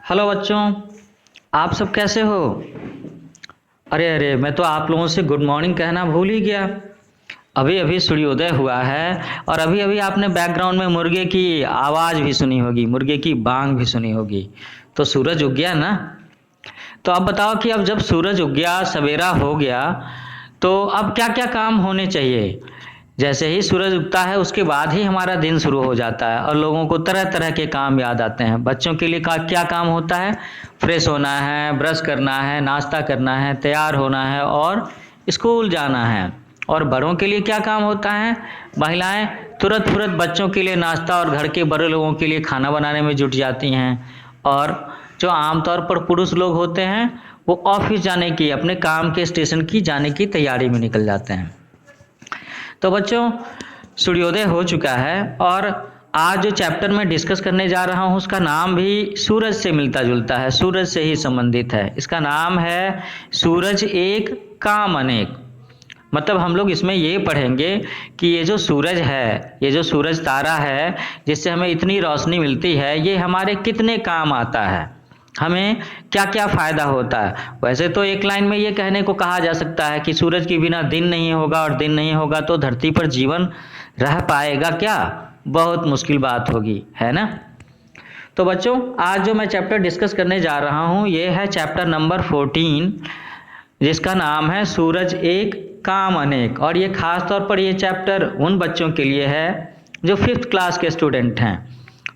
Hello बच्चों। आप सब कैसे हो? अरे अरे, मैं तो आप लोगों से गुड मॉर्निंग कहना भूल ही गया। अभी अभी सूर्योदय हुआ है और अभी अभी आपने बैकग्राउंड में मुर्गे की आवाज़ भी सुनी होगी, मुर्गे की बांग भी सुनी होगी। तो सूरज उग गया ना। तो अब बताओ कि अब जब सूरज उग गया, सवेरा हो गया, तो अब क्या क्या काम होने चाहिए? जैसे ही सूरज उगता है उसके बाद ही हमारा दिन शुरू हो जाता है और लोगों को तरह तरह के काम याद आते हैं। बच्चों के लिए क्या काम होता है? फ्रेश होना है, ब्रश करना है, नाश्ता करना है, तैयार होना है और स्कूल जाना है। और बड़ों के लिए क्या काम होता है? महिलाएं तुरंत तुरंत बच्चों के लिए नाश्ता और घर के बड़े लोगों के लिए खाना बनाने में जुट जाती हैं। और जो आमतौर पर पुरुष लोग होते हैं वो ऑफिस जाने की, अपने काम के स्टेशन की जाने की तैयारी में निकल जाते हैं। तो बच्चों, सूर्योदय हो चुका है और आज जो चैप्टर मैं डिस्कस करने जा रहा हूँ उसका नाम भी सूरज से मिलता जुलता है, सूरज से ही संबंधित है। इसका नाम है सूरज एक काम अनेक। मतलब हम लोग इसमें ये पढ़ेंगे कि ये जो सूरज है, ये जो सूरज तारा है जिससे हमें इतनी रोशनी मिलती है, ये हमारे कितने काम आता है, हमें क्या क्या फायदा होता है। वैसे तो एक लाइन में ये कहने को कहा जा सकता है कि सूरज के बिना दिन नहीं होगा और दिन नहीं होगा तो धरती पर जीवन रह पाएगा क्या? बहुत मुश्किल बात होगी, है ना। तो बच्चों, आज जो मैं चैप्टर डिस्कस करने जा रहा हूँ ये है चैप्टर नंबर 14, जिसका नाम है सूरज एक काम अनेक। और ये खास तौर पर ये चैप्टर उन बच्चों के लिए है जो 5th क्लास के स्टूडेंट हैं।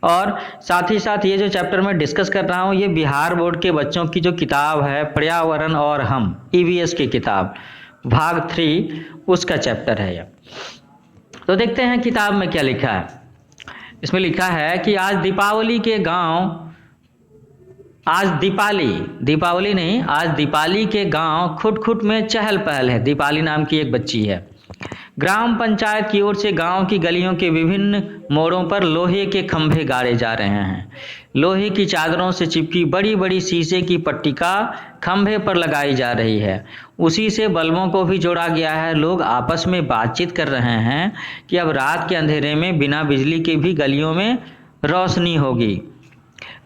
और साथ ही साथ ये जो चैप्टर मैं डिस्कस कर रहा हूँ ये बिहार बोर्ड के बच्चों की जो किताब है पर्यावरण और हम, ईवीएस की किताब, भाग 3, उसका चैप्टर है ये। तो देखते हैं किताब में क्या लिखा है। इसमें लिखा है कि आज दीपावली के गांव, आज दीपावली नहीं, आज दीपाली के गांव खुट खुट में चहल पहल है। दीपाली नाम की एक बच्ची है। ग्राम पंचायत की ओर से गांव की गलियों के विभिन्न मोड़ों पर लोहे के खंभे गाड़े जा रहे हैं। लोहे की चादरों से चिपकी बड़ी बड़ी शीशे की पट्टिका खंभे पर लगाई जा रही है। उसी से बल्बों को भी जोड़ा गया है। लोग आपस में बातचीत कर रहे हैं कि अब रात के अंधेरे में बिना बिजली के भी गलियों में रोशनी होगी।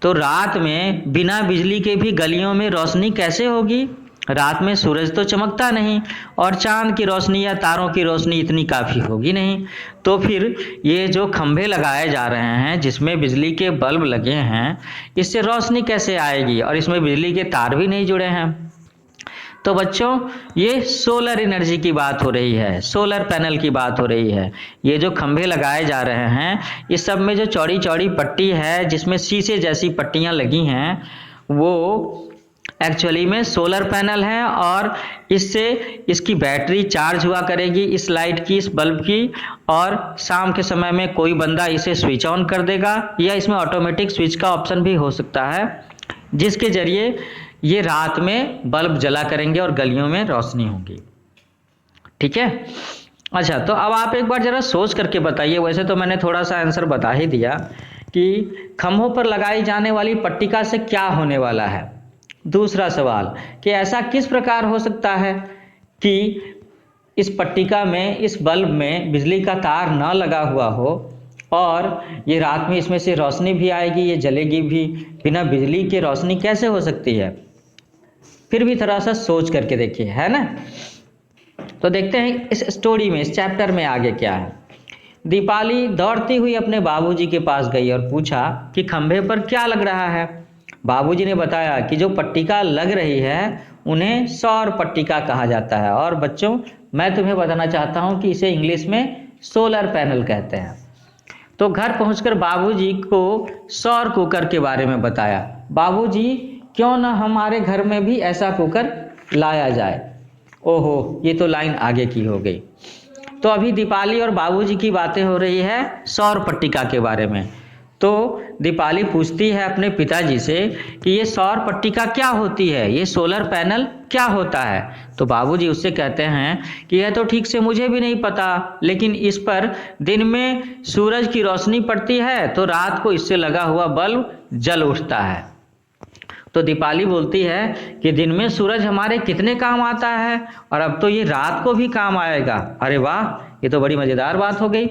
तो रात में बिना बिजली के भी गलियों में रोशनी कैसे होगी? रात में सूरज तो चमकता नहीं और चांद की रोशनी या तारों की रोशनी इतनी काफ़ी होगी नहीं। तो फिर ये जो खंभे लगाए जा रहे हैं जिसमें बिजली के बल्ब लगे हैं, इससे रोशनी कैसे आएगी? और इसमें बिजली के तार भी नहीं जुड़े हैं। तो बच्चों, ये सोलर एनर्जी की बात हो रही है, सोलर पैनल की बात हो रही है। ये जो खंभे लगाए जा रहे हैं इस सब में जो चौड़ी चौड़ी पट्टी है जिसमें शीशे जैसी पट्टियां लगी हैं, वो एक्चुअली में सोलर पैनल है और इससे इसकी बैटरी चार्ज हुआ करेगी, इस लाइट की, इस बल्ब की। और शाम के समय में कोई बंदा इसे स्विच ऑन कर देगा या इसमें ऑटोमेटिक स्विच का ऑप्शन भी हो सकता है जिसके जरिए ये रात में बल्ब जला करेंगे और गलियों में रोशनी होगी। ठीक है। अच्छा, तो अब आप एक बार जरा सोच करके बताइए। वैसे तो मैंने थोड़ा सा आंसर बता ही दिया कि खंभों पर लगाई जाने वाली पट्टिका से क्या होने वाला है। दूसरा सवाल कि ऐसा किस प्रकार हो सकता है कि इस पट्टिका में, इस बल्ब में बिजली का तार ना लगा हुआ हो और ये रात में इसमें से रोशनी भी आएगी, ये जलेगी भी। बिना बिजली के रोशनी कैसे हो सकती है? फिर भी थोड़ा सा सोच करके देखिए, है ना। तो देखते हैं इस स्टोरी में, इस चैप्टर में आगे क्या है। दीपाली दौड़ती हुई अपने बाबूजी के पास गई और पूछा कि खंभे पर क्या लग रहा है। बाबूजी ने बताया कि जो पट्टिका लग रही है उन्हें सौर पट्टिका कहा जाता है। और बच्चों, मैं तुम्हें बताना चाहता हूं कि इसे इंग्लिश में सोलर पैनल कहते हैं। तो घर पहुंचकर बाबूजी को सौर कुकर के बारे में बताया। बाबूजी, क्यों न हमारे घर में भी ऐसा कुकर लाया जाए। ओहो, ये तो लाइन आगे की हो गई। तो अभी दीपाली और बाबूजी की बातें हो रही है सौर पट्टिका के बारे में। तो दीपाली पूछती है अपने पिताजी से कि ये सौर पट्टिका क्या होती है, ये सोलर पैनल क्या होता है। तो बाबूजी उससे कहते हैं कि यह तो ठीक से मुझे भी नहीं पता, लेकिन इस पर दिन में सूरज की रोशनी पड़ती है तो रात को इससे लगा हुआ बल्ब जल उठता है। तो दीपाली बोलती है कि दिन में सूरज हमारे कितने काम आता है और अब तो ये रात को भी काम आएगा। अरे वाह, ये तो बड़ी मजेदार बात हो गई।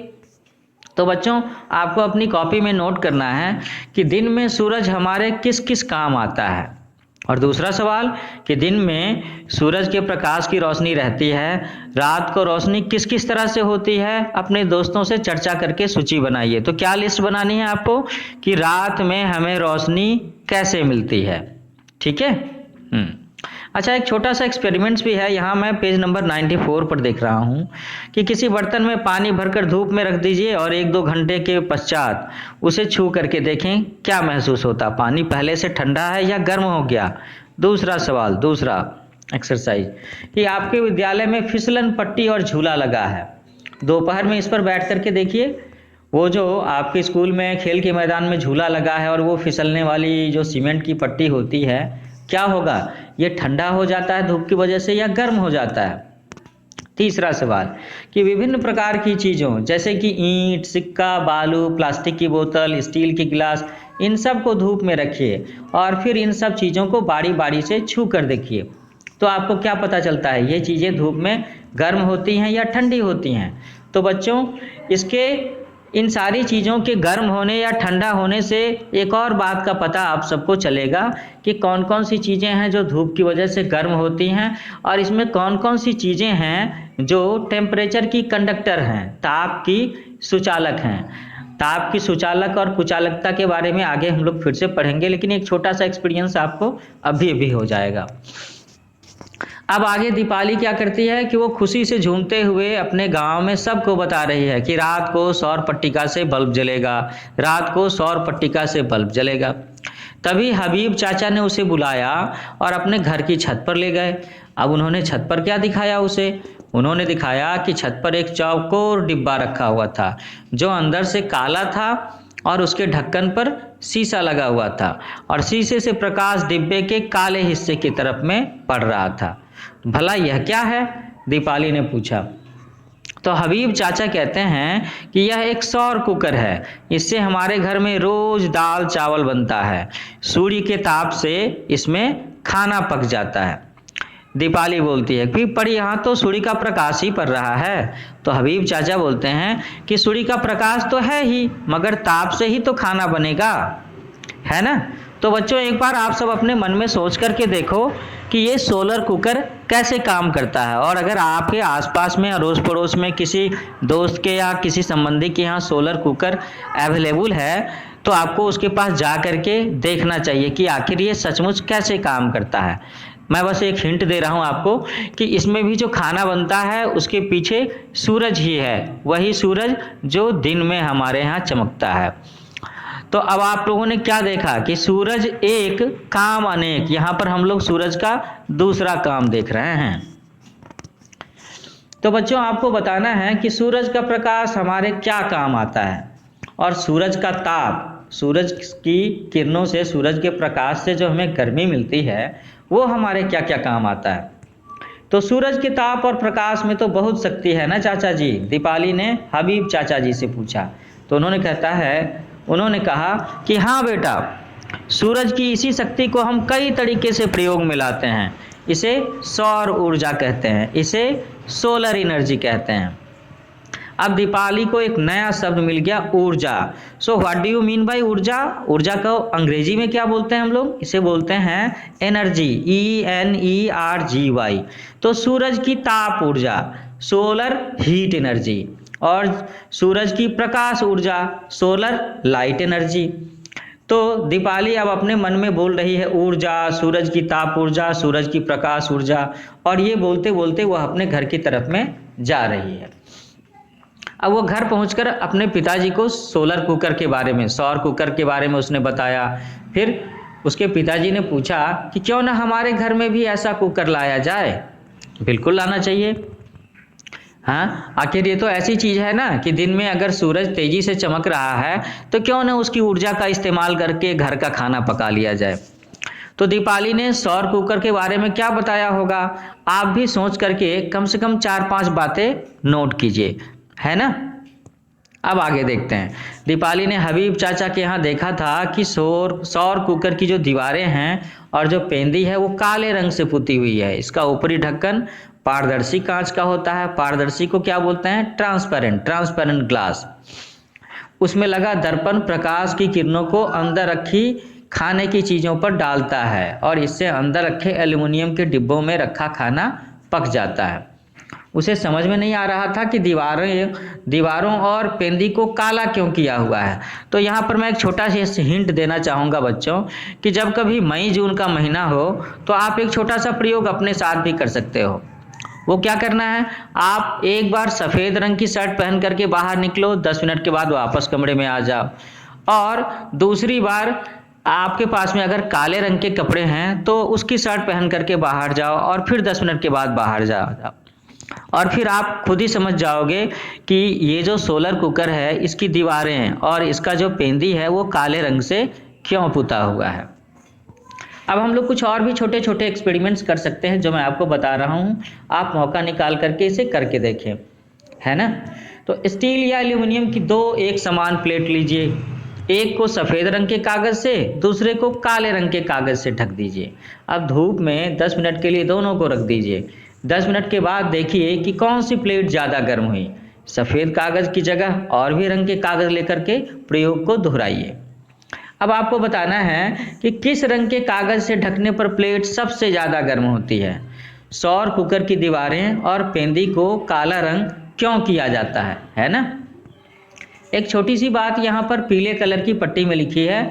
तो बच्चों आपको अपनी कॉपी में नोट करना है कि दिन में सूरज हमारे किस किस काम आता है। और दूसरा सवाल कि दिन में सूरज के प्रकाश की रोशनी रहती है, रात को रोशनी किस किस तरह से होती है, अपने दोस्तों से चर्चा करके सूची बनाइए। तो क्या लिस्ट बनानी है आपको कि रात में हमें रोशनी कैसे मिलती है। ठीक है। अच्छा, एक छोटा सा एक्सपेरिमेंट्स भी है। यहाँ मैं पेज नंबर 94 पर देख रहा हूँ कि किसी बर्तन में पानी भरकर धूप में रख दीजिए और 1-2 घंटे के पश्चात उसे छू करके देखें क्या महसूस होता। पानी पहले से ठंडा है या गर्म हो गया। दूसरा सवाल, दूसरा एक्सरसाइज कि आपके विद्यालय में फिसलन पट्टी और झूला लगा है। दोपहर में इस पर बैठ करके देखिए। वो जो आपके स्कूल में खेल के मैदान में झूला लगा है और वो फिसलने वाली जो सीमेंट की पट्टी होती है, क्या होगा, ये ठंडा हो जाता है धूप की वजह से या गर्म हो जाता है। तीसरा सवाल कि विभिन्न प्रकार की चीज़ों जैसे कि ईंट, सिक्का, बालू, प्लास्टिक की बोतल, स्टील के गिलास, इन सब को धूप में रखिए और फिर इन सब चीज़ों को बारी बारी से छू कर देखिए। तो आपको क्या पता चलता है, ये चीज़ें धूप में गर्म होती हैं या ठंडी होती हैं। तो बच्चों इसके इन सारी चीज़ों के गर्म होने या ठंडा होने से एक और बात का पता आप सबको चलेगा कि कौन कौन सी चीज़ें हैं जो धूप की वजह से गर्म होती हैं और इसमें कौन कौन सी चीज़ें हैं जो टेम्परेचर की कंडक्टर हैं, ताप की सुचालक हैं। ताप की सुचालक और कुचालकता के बारे में आगे हम लोग फिर से पढ़ेंगे, लेकिन एक छोटा सा एक्सपीरियंस आपको अभी अभी हो जाएगा। अब आगे दीपाली क्या करती है कि वो खुशी से झूमते हुए अपने गांव में सबको बता रही है कि रात को सौर पट्टिका से बल्ब जलेगा, रात को सौर पट्टिका से बल्ब जलेगा। तभी हबीब चाचा ने उसे बुलाया और अपने घर की छत पर ले गए। अब उन्होंने छत पर क्या दिखाया उसे, उन्होंने दिखाया कि छत पर एक चौकोर डिब्बा रखा हुआ था जो अंदर से काला था और उसके ढक्कन पर शीशा लगा हुआ था और शीशे से प्रकाश डिब्बे के काले हिस्से की तरफ में पड़ रहा था। भला यह क्या है, दीपाली ने पूछा। तो हबीब चाचा कहते हैं कि यह एक सौर कुकर है। इससे हमारे घर में रोज दाल चावल बनता है। सूर्य के ताप से इसमें खाना पक जाता है। दीपाली बोलती है कि पर यहाँ तो सूर्य का प्रकाश ही पड़ रहा है। तो हबीब चाचा बोलते हैं कि सूर्य का प्रकाश तो है ही, मगर ताप से ही तो खाना बनेगा, है ना। तो बच्चों एक बार आप सब अपने मन में सोच करके देखो कि ये सोलर कुकर कैसे काम करता है। और अगर आपके आसपास में अड़ोस पड़ोस में किसी दोस्त के या किसी संबंधी के यहाँ सोलर कुकर अवेलेबल है तो आपको उसके पास जा करके देखना चाहिए कि आखिर ये सचमुच कैसे काम करता है। मैं बस एक हिंट दे रहा हूँ आपको कि इसमें भी जो खाना बनता है उसके पीछे सूरज ही है, वही सूरज जो दिन में हमारे यहाँ चमकता है। तो अब आप लोगों ने क्या देखा कि सूरज एक काम अनेक, यहाँ पर हम लोग सूरज का दूसरा काम देख रहे हैं। तो बच्चों आपको बताना है कि सूरज का प्रकाश हमारे क्या काम आता है और सूरज का ताप, सूरज की किरणों से, सूरज के प्रकाश से जो हमें गर्मी मिलती है वो हमारे क्या क्या काम आता है। तो सूरज के ताप और प्रकाश में तो बहुत शक्ति है ना चाचा जी, दीपाली ने हबीब चाचा जी से पूछा। तो उन्होंने कहा कि हाँ बेटा, सूरज की इसी शक्ति को हम कई तरीके से प्रयोग में लाते हैं। इसे सौर ऊर्जा कहते हैं, इसे सोलर एनर्जी कहते हैं। अब दीपाली को एक नया शब्द मिल गया, ऊर्जा। So what do you mean by ऊर्जा। ऊर्जा को अंग्रेजी में क्या बोलते हैं हम लोग, इसे बोलते हैं एनर्जी, ENERGY। तो सूरज की ताप ऊर्जा, सोलर हीट एनर्जी, और सूरज की प्रकाश ऊर्जा, सोलर लाइट एनर्जी। तो दीपाली अब अपने मन में बोल रही है ऊर्जा, सूरज की ताप ऊर्जा, सूरज की प्रकाश ऊर्जा, और ये बोलते बोलते वह अपने घर की तरफ में जा रही है। अब वो घर पहुंचकर अपने पिताजी को सोलर कुकर के बारे में, सौर कुकर के बारे में उसने बताया। फिर उसके पिताजी ने पूछा कि क्यों ना हमारे घर में भी ऐसा कुकर लाया जाए। बिल्कुल लाना चाहिए। हाँ, आखिर ये तो ऐसी चीज़ है ना कि दिन में अगर सूरज तेजी से चमक रहा है तो क्यों ना उसकी ऊर्जा का इस्तेमाल करके घर का खाना पका लिया जाए। तो दीपाली ने सौर कुकर के बारे में क्या बताया होगा, आप भी सोच करके कम से कम 4-5 बातें नोट कीजिए, है ना। अब आगे देखते हैं। दीपाली ने हबीब चाचा के यहाँ देखा था कि सौर कुकर की जो दीवारें हैं और जो पेंदी है वो काले रंग से पुती हुई है। इसका ऊपरी ढक्कन पारदर्शी कांच का होता है। पारदर्शी को क्या बोलते हैं, ट्रांसपेरेंट ग्लास। उसमें लगा दर्पण प्रकाश की किरणों को अंदर रखी खाने की चीज़ों पर डालता है और इससे अंदर रखे एल्युमिनियम के डिब्बों में रखा खाना पक जाता है। उसे समझ में नहीं आ रहा था कि दीवारों और पेंदी को काला क्यों किया हुआ है। तो यहाँ पर मैं एक छोटा सा हिंट देना चाहूँगा बच्चों कि जब कभी मई जून का महीना हो तो आप एक छोटा सा प्रयोग अपने साथ भी कर सकते हो। वो क्या करना है, आप एक बार सफ़ेद रंग की शर्ट पहन करके बाहर निकलो, 10 मिनट के बाद वापस कमरे में आ जाओ, और दूसरी बार आपके पास में अगर काले रंग के कपड़े हैं तो उसकी शर्ट पहन करके बाहर जाओ और फिर 10 मिनट के बाद बाहर जाओ, और फिर आप खुद ही समझ जाओगे कि ये जो सोलर कुकर है इसकी दीवारें और इसका जो पेंदी है वो काले रंग से क्यों पुता हुआ है। अब हम लोग कुछ और भी छोटे छोटे एक्सपेरिमेंट्स कर सकते हैं जो मैं आपको बता रहा हूँ, आप मौका निकाल करके इसे करके देखें, है ना। तो स्टील या एल्यूमिनियम की दो एक समान प्लेट लीजिए, एक को सफ़ेद रंग के कागज़ से, दूसरे को काले रंग के कागज़ से ढक दीजिए। अब धूप में 10 मिनट के लिए दोनों को रख दीजिए। 10 मिनट के बाद देखिए कि कौन सी प्लेट ज़्यादा गर्म हुई। सफ़ेद कागज़ की जगह और भी रंग के कागज़ लेकर के प्रयोग को दोहराइए। अब आपको बताना है कि किस रंग के कागज़ से ढकने पर प्लेट सबसे ज़्यादा गर्म होती है। सौर कुकर की दीवारें और पेंदी को काला रंग क्यों किया जाता है ना। एक छोटी सी बात यहाँ पर पीले कलर की पट्टी में लिखी है,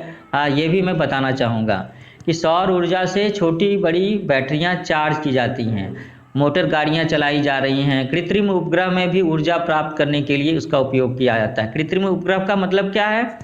ये भी मैं बताना चाहूँगा कि सौर ऊर्जा से छोटी बड़ी बैटरियाँ चार्ज की जाती हैं, मोटर गाड़ियाँ चलाई जा रही हैं, कृत्रिम उपग्रह में भी ऊर्जा प्राप्त करने के लिए उसका उपयोग किया जाता है। कृत्रिम उपग्रह का मतलब क्या है,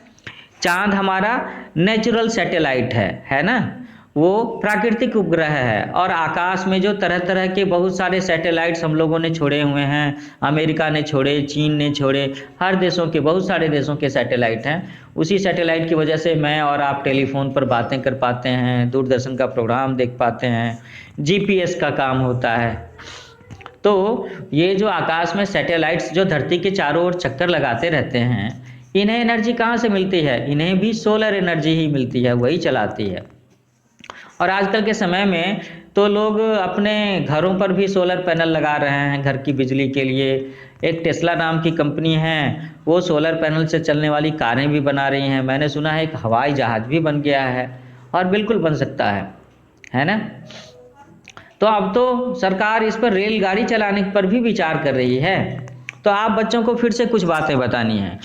चांद हमारा नेचुरल सैटेलाइट है ना, वो प्राकृतिक उपग्रह है, और आकाश में जो तरह तरह के बहुत सारे सैटेलाइट्स हम लोगों ने छोड़े हुए हैं, अमेरिका ने छोड़े, चीन ने छोड़े, हर देशों के बहुत सारे देशों के सैटेलाइट हैं। उसी सैटेलाइट की वजह से मैं और आप टेलीफोन पर बातें कर पाते हैं, दूरदर्शन का प्रोग्राम देख पाते हैं, जीपीएस का काम होता है। तो ये जो आकाश में सैटेलाइट्स जो धरती के चारों ओर चक्कर लगाते रहते हैं, इन्हें एनर्जी कहाँ से मिलती है, इन्हें भी सोलर एनर्जी ही मिलती है, वही चलाती है। और आजकल के समय में तो लोग अपने घरों पर भी सोलर पैनल लगा रहे हैं घर की बिजली के लिए। एक टेस्ला नाम की कंपनी है, वो सोलर पैनल से चलने वाली कारें भी बना रही हैं। मैंने सुना है एक हवाई जहाज़ भी बन गया है, और बिल्कुल बन सकता है ना। तो अब तो सरकार इस पर रेलगाड़ी चलाने पर भी विचार कर रही है। तो आप बच्चों को फिर से कुछ बातें बतानी हैं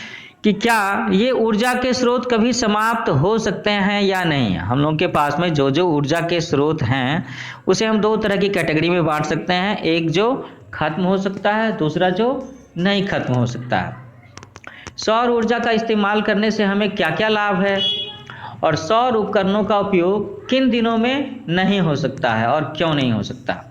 कि क्या ये ऊर्जा के स्रोत कभी समाप्त हो सकते हैं या नहीं। हम लोगों के पास में जो जो ऊर्जा के स्रोत हैं उसे हम दो तरह की कैटेगरी में बांट सकते हैं, एक जो खत्म हो सकता है, दूसरा जो नहीं खत्म हो सकता है। सौर ऊर्जा का इस्तेमाल करने से हमें क्या क्या लाभ है, और सौर उपकरणों का उपयोग किन दिनों में नहीं हो सकता है और क्यों नहीं हो सकता।